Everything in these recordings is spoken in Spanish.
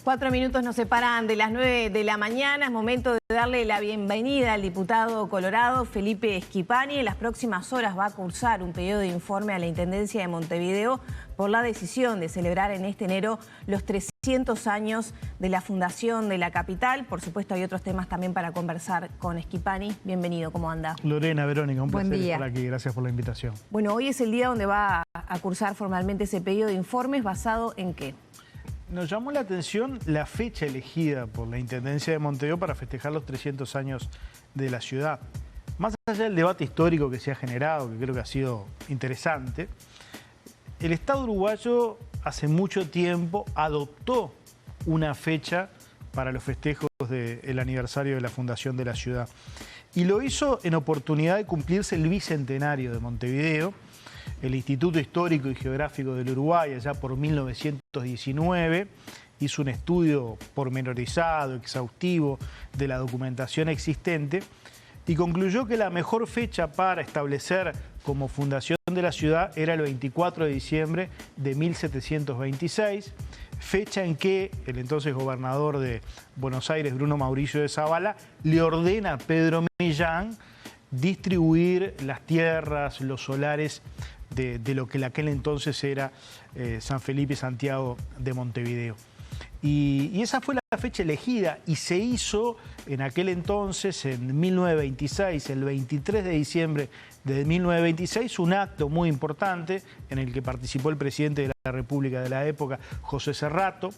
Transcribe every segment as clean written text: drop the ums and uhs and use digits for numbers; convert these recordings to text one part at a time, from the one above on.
4 minutos nos separan de las 9 de la mañana. Es momento de darle la bienvenida al diputado colorado Felipe Schipani. En las próximas horas va a cursar un pedido de informe a la Intendencia de Montevideo por la decisión de celebrar en este enero los 300 años de la fundación de la capital. Por supuesto, hay otros temas también para conversar con Schipani. Bienvenido, ¿cómo anda? Lorena, Verónica, un placer día. estar aquí. Gracias por la invitación. Bueno, hoy es el día donde va a cursar formalmente ese pedido de informes. ¿Basado en qué? Nos llamó la atención la fecha elegida por la Intendencia de Montevideo para festejar los 300 años de la ciudad. Más allá del debate histórico que se ha generado, que creo que ha sido interesante, el Estado uruguayo hace mucho tiempo adoptó una fecha para los festejos del aniversario de la fundación de la ciudad. Y lo hizo en oportunidad de cumplirse el bicentenario de Montevideo. El Instituto Histórico y Geográfico del Uruguay, allá por 1919, hizo un estudio pormenorizado, exhaustivo, de la documentación existente y concluyó que la mejor fecha para establecer como fundación de la ciudad era el 24 de diciembre de 1726, fecha en que el entonces gobernador de Buenos Aires, Bruno Mauricio de Zavala, le ordena a Pedro Millán distribuir las tierras, los solares de lo que en aquel entonces era San Felipe y Santiago de Montevideo. Y esa fue la fecha elegida y se hizo en aquel entonces, en 1926, el 23 de diciembre de 1926, un acto muy importante en el que participó el presidente de la República de la época, José Cerrato.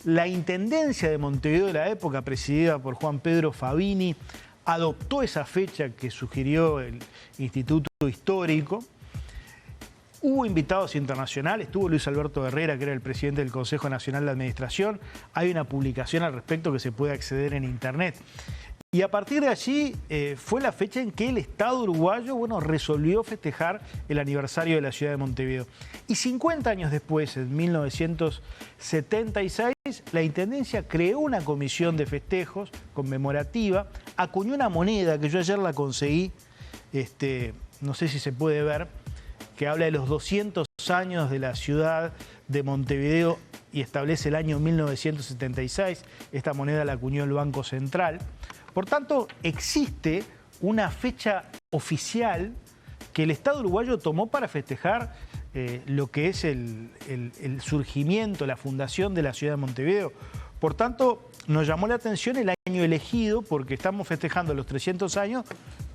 La Intendencia de Montevideo de la época, presidida por Juan Pedro Fabini, adoptó esa fecha que sugirió el Instituto Histórico. Hubo invitados internacionales, estuvo Luis Alberto Herrera, que era el presidente del Consejo Nacional de Administración. Hay una publicación al respecto que se puede acceder en internet. Y a partir de allí fue la fecha en que el Estado uruguayo resolvió festejar el aniversario de la ciudad de Montevideo. Y 50 años después, en 1976, la Intendencia creó una comisión de festejos conmemorativa, acuñó una moneda que yo ayer la conseguí, no sé si se puede ver, que habla de los 200 años de la ciudad de Montevideo y establece el año 1976. Esta moneda la acuñó el Banco Central. Por tanto, existe una fecha oficial que el Estado uruguayo tomó para festejar lo que es el surgimiento, la fundación de la ciudad de Montevideo. Por tanto, nos llamó la atención el año elegido porque estamos festejando los 300 años,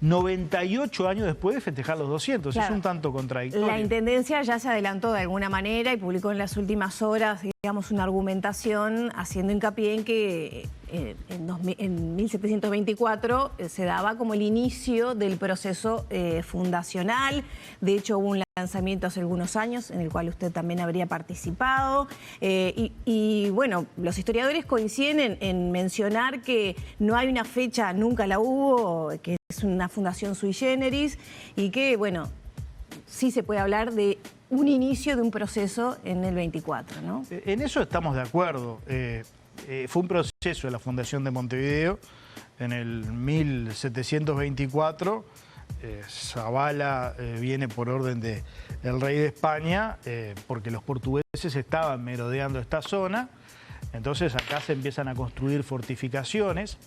98 años después de festejar los 200. Claro. Es un tanto contradictorio. La Intendencia ya se adelantó de alguna manera y publicó en las últimas horas, digamos, una argumentación haciendo hincapié en que en 1724 se daba como el inicio del proceso fundacional. De hecho, hubo un lanzamiento hace algunos años en el cual usted también habría participado. Y bueno, los historiadores coinciden en mencionar que no hay una fecha, nunca la hubo, que es una fundación sui generis y que, bueno, sí se puede hablar de un inicio de un proceso en el 24, ¿no? En eso estamos de acuerdo. Fue un proceso de la fundación de Montevideo en el 1724. Zavala viene por orden del rey de España porque los portugueses estaban merodeando esta zona. Entonces acá se empiezan a construir fortificaciones.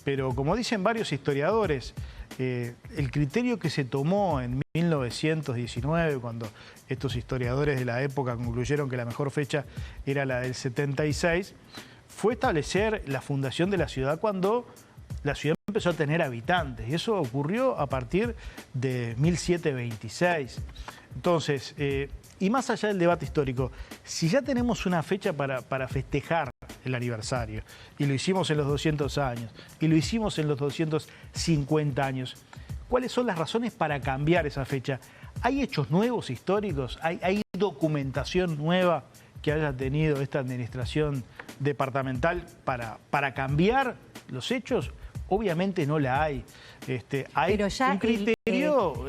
Pero como dicen varios historiadores, el criterio que se tomó en 1919, cuando estos historiadores de la época concluyeron que la mejor fecha era la del 76, fue establecer la fundación de la ciudad cuando la ciudad empezó a tener habitantes. Y eso ocurrió a partir de 1726. Entonces, y más allá del debate histórico, si ya tenemos una fecha para festejar el aniversario, y lo hicimos en los 200 años, y lo hicimos en los 250 años, ¿cuáles son las razones para cambiar esa fecha? ¿Hay hechos nuevos históricos? ¿Hay documentación nueva que haya tenido esta administración departamental para cambiar los hechos? Obviamente no la hay. Hay un criterio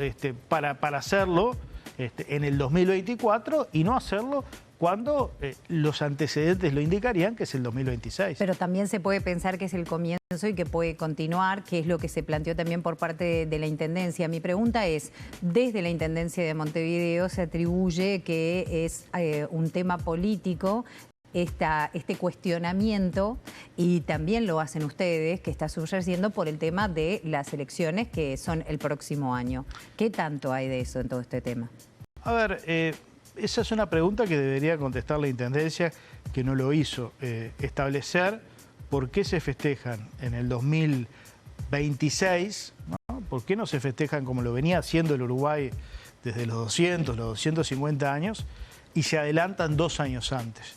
para hacerlo en el 2024 y no hacerlo cuando los antecedentes lo indicarían que es el 2026. Pero también se puede pensar que es el comienzo y que puede continuar, que es lo que se planteó también por parte de la Intendencia. Mi pregunta es, desde la Intendencia de Montevideo se atribuye que es un tema político este cuestionamiento, y también lo hacen ustedes, que está subyaciendo por el tema de las elecciones que son el próximo año. ¿Qué tanto hay de eso en todo este tema? A ver, esa es una pregunta que debería contestar la Intendencia, que no lo hizo. Establecer por qué se festejan en el 2026, ¿no? ¿Por qué no se festejan como lo venía haciendo el Uruguay desde los 200, los 250 años, y se adelantan 2 años antes?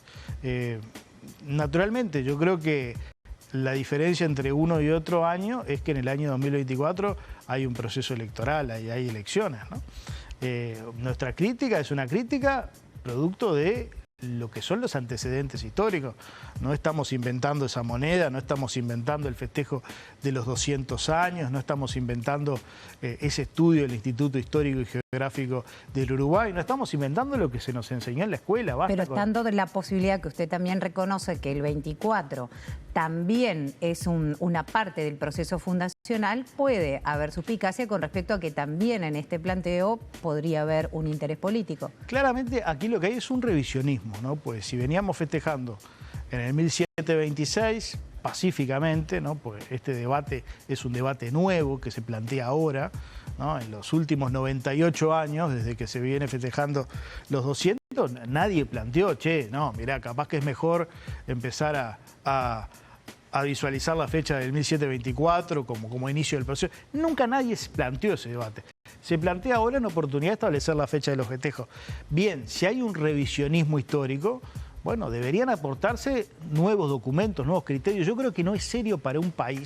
Naturalmente, yo creo que la diferencia entre uno y otro año es que en el año 2024 hay un proceso electoral, hay elecciones, ¿no? Nuestra crítica es una crítica producto de lo que son los antecedentes históricos. No estamos inventando esa moneda, no estamos inventando el festejo de los 200 años, no estamos inventando ese estudio del Instituto Histórico y Geográfico del Uruguay, no estamos inventando lo que se nos enseñó en la escuela. Basta. Pero estando de la posibilidad que usted también reconoce que el 24 también es una parte del proceso fundacional, puede haber suspicacia con respecto a que también en este planteo podría haber un interés político. Claramente aquí lo que hay es un revisionismo, ¿no? Pues si veníamos festejando en el 1726 pacíficamente, ¿no? Pues este debate es un debate nuevo que se plantea ahora, ¿no? En los últimos 98 años, desde que se viene festejando los 200, nadie planteó, che, no, mirá, capaz que es mejor empezar a visualizar la fecha del 1724 como inicio del proceso. Nunca nadie planteó ese debate. Se plantea ahora una oportunidad de establecer la fecha de los festejos. Bien, si hay un revisionismo histórico, bueno, deberían aportarse nuevos documentos, nuevos criterios. Yo creo que no es serio para un país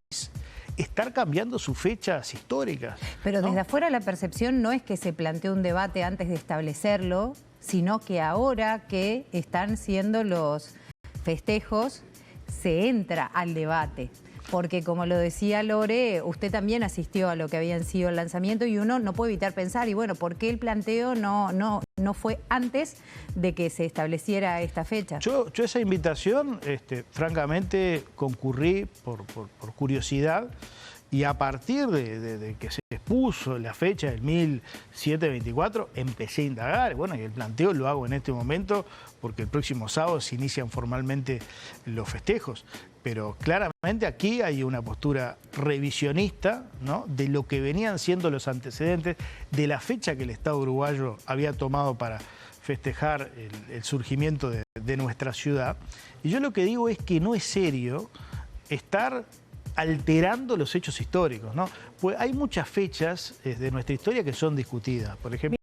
estar cambiando sus fechas históricas, ¿no? Pero desde afuera la percepción no es que se planteó un debate antes de establecerlo, sino que ahora que están siendo los festejos, se entra al debate. Porque como lo decía Lore, usted también asistió a lo que habían sido el lanzamiento y uno no puede evitar pensar, y bueno, ¿por qué el planteo no fue antes de que se estableciera esta fecha? Yo esa invitación, francamente, concurrí por curiosidad, y a partir de que se expuso la fecha del 1724, empecé a indagar. Bueno, y el planteo lo hago en este momento porque el próximo sábado se inician formalmente los festejos. Pero claramente aquí hay una postura revisionista, ¿no? De lo que venían siendo los antecedentes de la fecha que el Estado uruguayo había tomado para festejar el surgimiento de nuestra ciudad. Y yo lo que digo es que no es serio estar alterando los hechos históricos, ¿no? Pues hay muchas fechas de nuestra historia que son discutidas. Por ejemplo,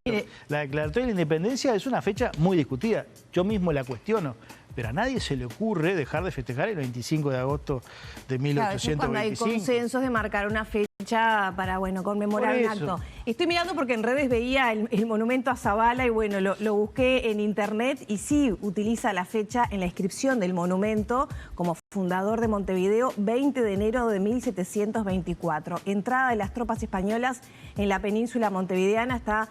la Declaratoria de la Independencia es una fecha muy discutida. Yo mismo la cuestiono, pero a nadie se le ocurre dejar de festejar el 25 de agosto de 1825. Cuando hay consensos de marcar una fecha para, bueno, conmemorar un acto. Estoy mirando porque en redes veía el monumento a Zabala y, bueno, lo busqué en internet y sí utiliza la fecha en la inscripción del monumento como fundador de Montevideo, 20 de enero de 1724. Entrada de las tropas españolas en la península montevideana, está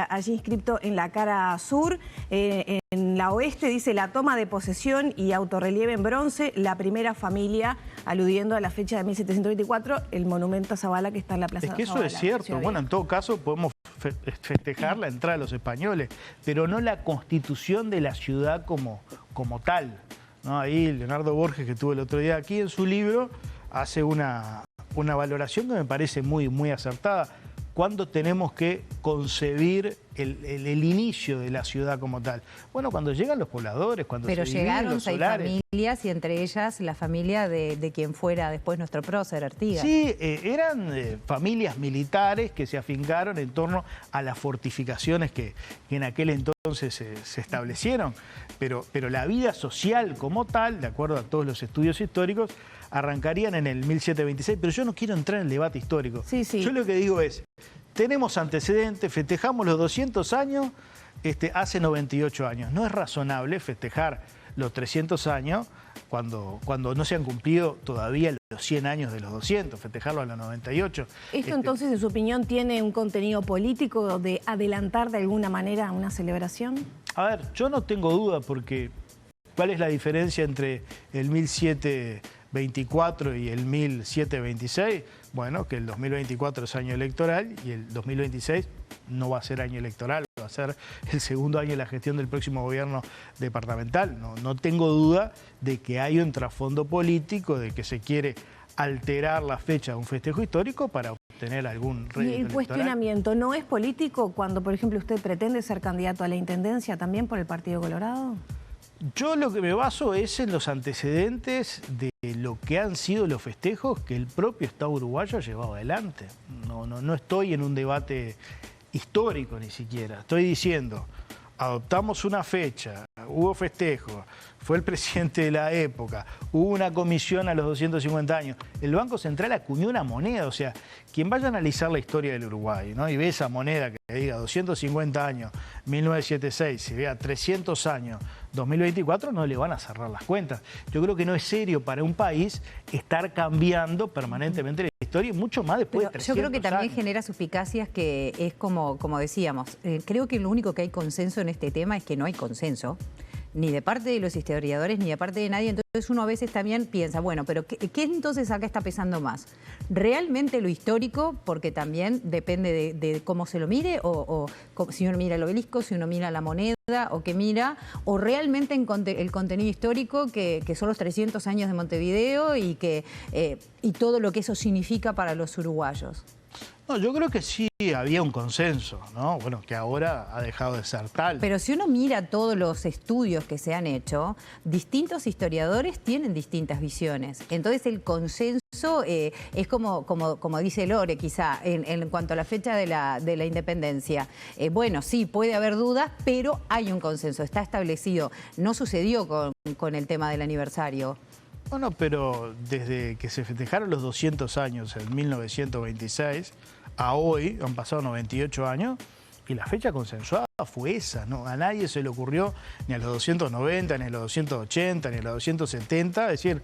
allí inscripto en la cara sur. En la oeste dice la toma de posesión y autorrelieve en bronce, la primera familia, aludiendo a la fecha de 1724, el monumento a Zabala que está en la plaza de Zabala. Es que eso es cierto. Bueno, en todo caso podemos festejar la entrada de los españoles, pero no la constitución de la ciudad como tal, ¿no? Ahí Leonardo Borges, que estuvo el otro día aquí, en su libro hace una valoración que me parece muy acertada. ¿Cuándo tenemos que concebir el inicio de la ciudad como tal? Bueno, cuando llegan los pobladores, cuando pero se dividen los solares. Llegaron 6 familias y entre ellas la familia de quien fuera después nuestro prócer, Artigas. Sí, eran familias militares que se afincaron en torno a las fortificaciones que en aquel entonces se establecieron. Pero la vida social como tal, de acuerdo a todos los estudios históricos, arrancarían en el 1726, pero yo no quiero entrar en el debate histórico. Sí. Yo lo que digo es, tenemos antecedentes, festejamos los 200 años hace 98 años. No es razonable festejar los 300 años cuando no se han cumplido todavía los 100 años de los 200, festejarlo a los 98. ¿Esto entonces, en su opinión, tiene un contenido político de adelantar de alguna manera una celebración? A ver, yo no tengo duda porque ¿cuál es la diferencia entre el 1724 y el 1726? Bueno, que el 2024 es año electoral y el 2026 no va a ser año electoral, va a ser el segundo año de la gestión del próximo gobierno departamental. No tengo duda de que hay un trasfondo político, de que se quiere alterar la fecha de un festejo histórico para obtener algún rédito ¿Y el electoral. cuestionamiento no es político cuando, por ejemplo, usted pretende ser candidato a la Intendencia también por el Partido Colorado? Yo lo que me baso es en los antecedentes de lo que han sido los festejos que el propio Estado uruguayo ha llevado adelante. No estoy en un debate histórico ni siquiera. Estoy diciendo, adoptamos una fecha, hubo festejos, fue el presidente de la época, hubo una comisión a los 250 años. El Banco Central acuñó una moneda, o sea, quien vaya a analizar la historia del Uruguay, ¿no?, y ve esa moneda que diga 250 años, 1976, y vea 300 años, 2024, no le van a cerrar las cuentas. Yo creo que no es serio para un país estar cambiando permanentemente la historia, y mucho más después de 300 Yo creo que también años. genera suspicacias, que es como decíamos, creo que lo único que hay consenso en este tema es que no hay consenso, ni de parte de los historiadores, ni de parte de nadie. Entonces uno a veces también piensa, bueno, pero ¿qué entonces acá está pesando más? ¿Realmente lo histórico? Porque también depende de cómo se lo mire, o si uno mira el obelisco, si uno mira la moneda, o qué mira, o realmente el contenido histórico que son los 300 años de Montevideo y todo lo que eso significa para los uruguayos. No, yo creo que sí había un consenso, ¿no? Bueno, que ahora ha dejado de ser tal. Pero si uno mira todos los estudios que se han hecho, distintos historiadores tienen distintas visiones. Entonces el consenso es como dice Lore, quizá, en cuanto a la fecha de la independencia. Bueno, sí, puede haber dudas, pero hay un consenso, está establecido. No sucedió con el tema del aniversario. Bueno, pero desde que se festejaron los 200 años en 1926 a hoy, han pasado 98 años, y la fecha consensuada fue esa, ¿no? A nadie se le ocurrió, ni a los 290, ni a los 280, ni a los 270, decir,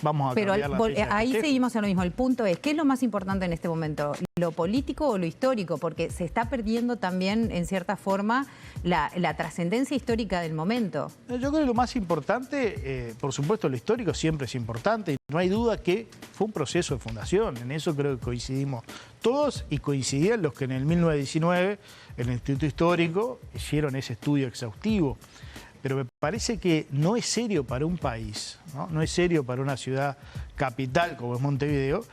vamos a cambiar la fecha de ahí festejo. seguimos a lo mismo. El punto es, ¿qué es lo más importante en este momento? ¿Lo político o lo histórico? Porque se está perdiendo también, en cierta forma, la trascendencia histórica del momento. Yo creo que lo más importante, por supuesto, lo histórico siempre es importante, y no hay duda que fue un proceso de fundación. En eso creo que coincidimos todos, y coincidían los que en el 1919, el Instituto Histórico, hicieron ese estudio exhaustivo. Pero me parece que no es serio para un país, no es serio para una ciudad capital como es Montevideo,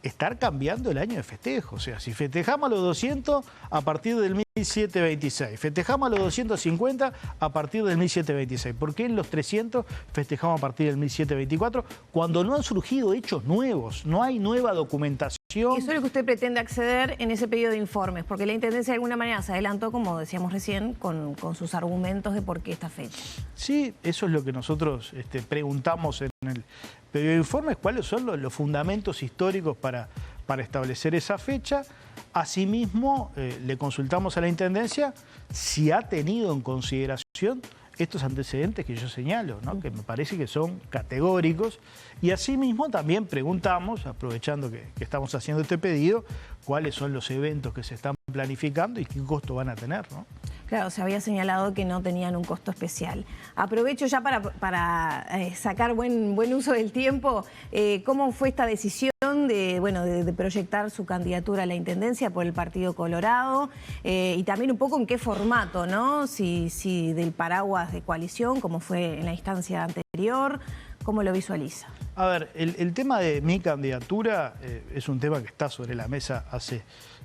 estar cambiando el año de festejo. O sea, si festejamos a los 200 a partir del 1726, festejamos a los 250 a partir del 1726, ¿por qué en los 300 festejamos a partir del 1724 cuando no han surgido hechos nuevos, no hay nueva documentación? Y eso es lo que usted pretende acceder en ese pedido de informes, porque la Intendencia de alguna manera se adelantó, como decíamos recién, con sus argumentos de por qué esta fecha. Sí, eso es lo que nosotros preguntamos en el pedido de informes, cuáles son los fundamentos históricos para establecer esa fecha. Asimismo, le consultamos a la Intendencia si ha tenido en consideración estos antecedentes que yo señalo, ¿no?, que me parece que son categóricos. Y asimismo también preguntamos, aprovechando que estamos haciendo este pedido, cuáles son los eventos que se están planificando y qué costo van a tener, ¿no? Claro, se había señalado que no tenían un costo especial. Aprovecho ya para sacar buen uso del tiempo. ¿Cómo fue esta decisión de proyectar su candidatura a la Intendencia por el Partido Colorado? Y también un poco en qué formato, ¿no? Si del paraguas de coalición, como fue en la instancia anterior, ¿cómo lo visualiza? A ver, el tema de mi candidatura es un tema que está sobre la mesa hace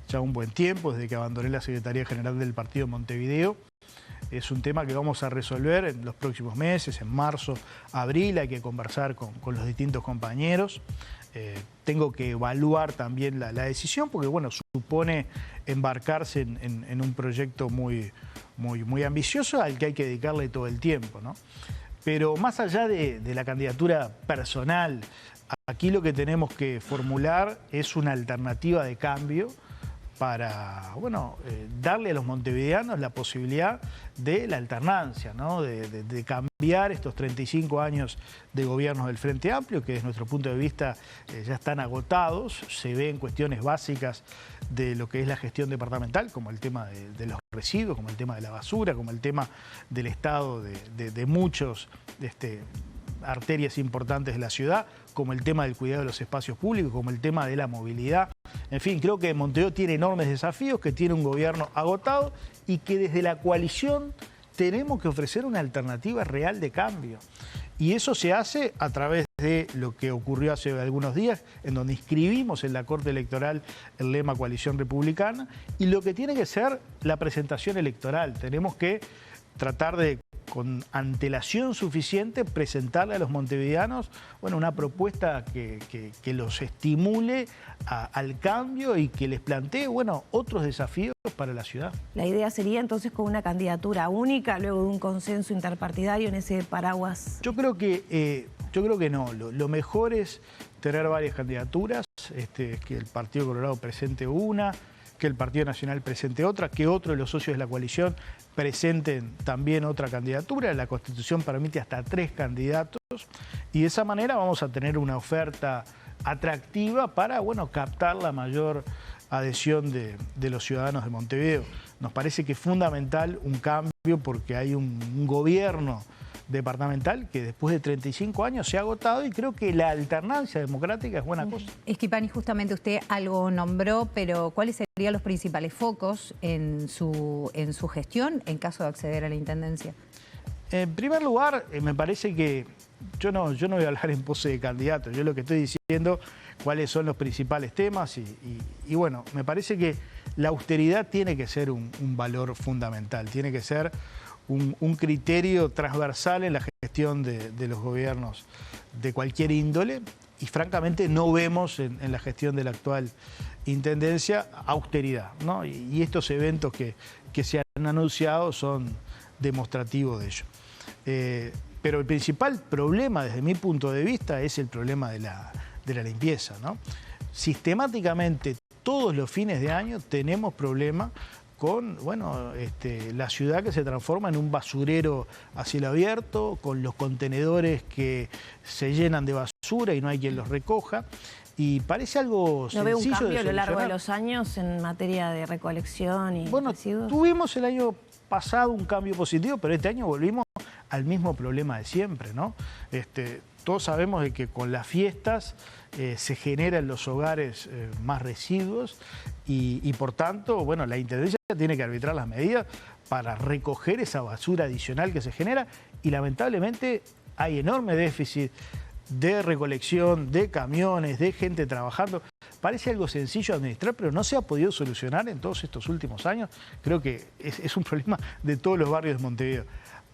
ya un buen tiempo, desde que abandoné la Secretaría General del Partido Montevideo. Es un tema que vamos a resolver en los próximos meses, en marzo, abril, hay que conversar con los distintos compañeros. Tengo que evaluar también la decisión, porque bueno, supone embarcarse en un proyecto muy ambicioso al que hay que dedicarle todo el tiempo, ¿no? Pero más allá de la candidatura personal, aquí lo que tenemos que formular es una alternativa de cambio para, bueno, darle a los montevideanos la posibilidad de la alternancia, ¿no?, de cambiar estos 35 años de gobiernos del Frente Amplio, que desde nuestro punto de vista ya están agotados. Se ven cuestiones básicas de lo que es la gestión departamental, como el tema de los residuos, como el tema de la basura, como el tema del estado de muchos arterias importantes de la ciudad, como el tema del cuidado de los espacios públicos, como el tema de la movilidad. En fin, creo que Montevideo tiene enormes desafíos, que tiene un gobierno agotado y que desde la coalición tenemos que ofrecer una alternativa real de cambio. Y eso se hace a través de lo que ocurrió hace algunos días, en donde inscribimos en la Corte Electoral el lema Coalición Republicana, y lo que tiene que ser la presentación electoral. Tenemos que tratar de, con antelación suficiente, presentarle a los montevideanos una propuesta que los estimule al cambio y que les plantee otros desafíos para la ciudad. La idea sería entonces con una candidatura única, luego de un consenso interpartidario en ese paraguas. Yo creo que no. Lo mejor es tener varias candidaturas, que el Partido Colorado presente una, que el Partido Nacional presente otra, que otro de los socios de la coalición presenten también otra candidatura. La Constitución permite hasta 3 candidatos y de esa manera vamos a tener una oferta atractiva para captar la mayor adhesión de los ciudadanos de Montevideo. Nos parece que es fundamental un cambio porque hay un gobierno departamental que después de 35 años se ha agotado y creo que la alternancia democrática es buena cosa. Schipani, justamente usted algo nombró, pero ¿cuáles serían los principales focos en su gestión en caso de acceder a la intendencia? En primer lugar, me parece que yo no voy a hablar en pose de candidato, yo lo que estoy diciendo cuáles son los principales temas y me parece que la austeridad tiene que ser un valor fundamental, tiene que ser un criterio transversal en la gestión de los gobiernos de cualquier índole y francamente no vemos en la gestión de la actual intendencia austeridad, ¿no? Y estos eventos que se han anunciado son demostrativos de ello. Pero el principal problema desde mi punto de vista es el problema de la limpieza, ¿no? Sistemáticamente todos los fines de año tenemos problemas con la ciudad que se transforma en un basurero a cielo abierto, con los contenedores que se llenan de basura y no hay quien los recoja. Y parece algo sencillo de ¿No ve un cambio a lo solucionar. largo de los años en materia de recolección y residuos? Tuvimos el año pasado un cambio positivo, pero este año volvimos al mismo problema de siempre, ¿no? Todos sabemos de que con las fiestas se generan en los hogares más residuos y por tanto, la Intendencia tiene que arbitrar las medidas para recoger esa basura adicional que se genera y lamentablemente hay enorme déficit de recolección, de camiones, de gente trabajando. Parece algo sencillo de administrar, pero no se ha podido solucionar en todos estos últimos años. Creo que es un problema de todos los barrios de Montevideo.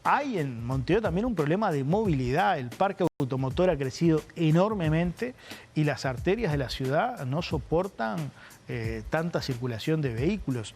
Hay en Montevideo también un problema de movilidad. El parque automotor ha crecido enormemente y las arterias de la ciudad no soportan tanta circulación de vehículos.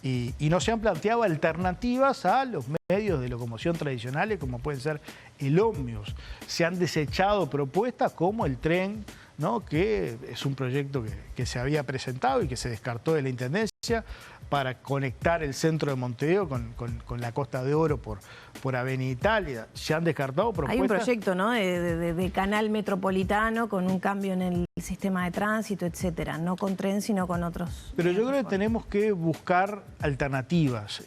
Y no se han planteado alternativas a los medios de locomoción tradicionales como pueden ser el ómnibus. Se han desechado propuestas como el tren, ¿no? Que es un proyecto que se había presentado y que se descartó de la Intendencia para conectar el centro de Montevideo con la Costa de Oro por Avenida Italia. Se han descartado propuestas. Hay un proyecto, ¿no? de canal metropolitano con un cambio en el sistema de tránsito, etcétera. No con tren, sino con otros. Pero yo creo que tenemos que buscar alternativas.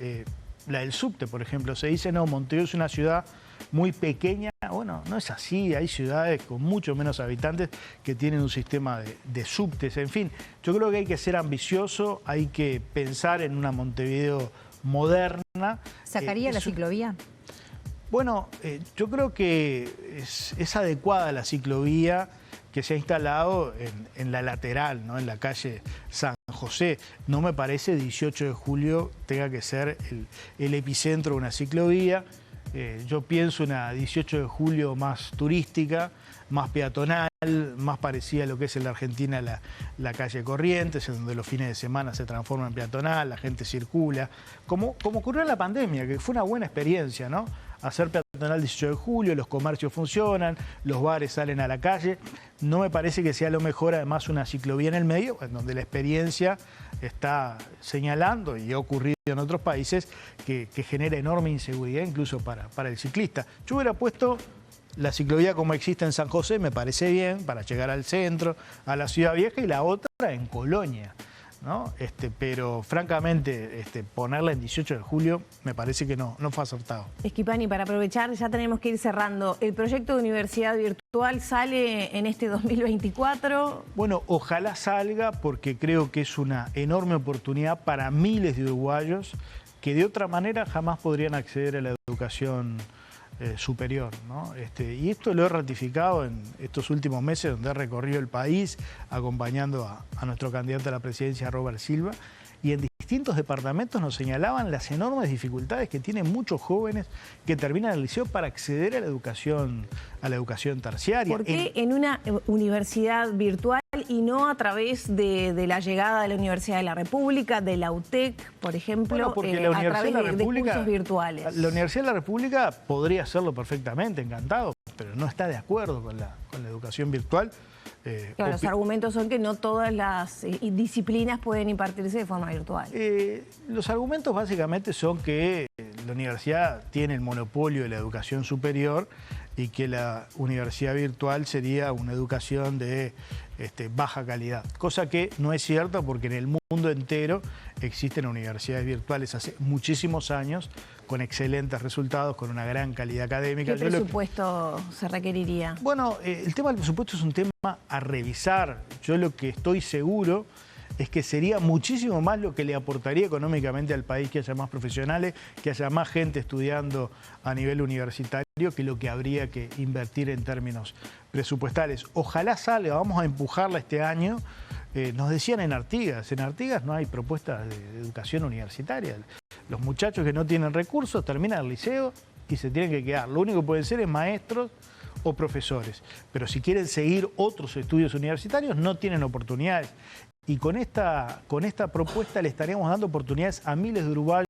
La del subte, por ejemplo. Se dice, no, Montevideo es una ciudad muy pequeña. Bueno, no es así. Hay ciudades con mucho menos habitantes que tienen un sistema de subtes. En fin, yo creo que hay que ser ambicioso, hay que pensar en una Montevideo moderna. ¿Sacaría la ciclovía? Bueno, yo creo que es adecuada la ciclovía que se ha instalado en la lateral, ¿no? En la calle San José. No me parece 18 de julio tenga que ser el epicentro de una ciclovía. Yo pienso una 18 de julio más turística, más peatonal, más parecida a lo que es en la Argentina la calle Corrientes, en donde los fines de semana se transforma en peatonal, la gente circula, como ocurrió en la pandemia, que fue una buena experiencia, ¿no? Hacer peatonal 18 de julio, los comercios funcionan, los bares salen a la calle. No me parece que sea lo mejor, además, una ciclovía en el medio, en donde la experiencia está señalando, y ha ocurrido en otros países, que genera enorme inseguridad incluso para el ciclista. Yo hubiera puesto la ciclovía como existe en San José, me parece bien, para llegar al centro, a la Ciudad Vieja, y la otra en Colonia. ¿no? Pero francamente ponerla en 18 de julio me parece que no fue acertado. Schipani, para aprovechar, ya tenemos que ir cerrando. ¿El proyecto de universidad virtual sale en este 2024? Bueno, ojalá salga, porque creo que es una enorme oportunidad para miles de uruguayos que de otra manera jamás podrían acceder a la educación superior, ¿no? Y esto lo he ratificado en estos últimos meses, donde he recorrido el país acompañando a nuestro candidato a la presidencia, Robert Silva, y en distintos departamentos nos señalaban las enormes dificultades que tienen muchos jóvenes que terminan el liceo para acceder a la educación terciaria. ¿Por qué en una universidad virtual y no a través de la llegada de la Universidad de la República, de la UTEC, por ejemplo, bueno, porque la a través de cursos virtuales? La Universidad de la República podría hacerlo perfectamente, encantado, pero no está de acuerdo con la educación virtual. Claro, los argumentos son que no todas las disciplinas pueden impartirse de forma virtual. Los argumentos básicamente son que la universidad tiene el monopolio de la educación superior y que la universidad virtual sería una educación de baja calidad, cosa que no es cierta, porque en el mundo entero existen universidades virtuales hace muchísimos años con excelentes resultados, con una gran calidad académica. ¿Qué presupuesto se requeriría? Bueno, el tema del presupuesto es un tema a revisar. Yo lo que estoy seguro es que sería muchísimo más lo que le aportaría económicamente al país que haya más profesionales, que haya más gente estudiando a nivel universitario, que lo que habría que invertir en términos presupuestales. Ojalá salga, vamos a empujarla este año. Nos decían en Artigas no hay propuestas de educación universitaria. Los muchachos que no tienen recursos terminan el liceo y se tienen que quedar. Lo único que pueden ser es maestros o profesores. Pero si quieren seguir otros estudios universitarios no tienen oportunidades. Y con esta propuesta le estaríamos dando oportunidades a miles de uruguayos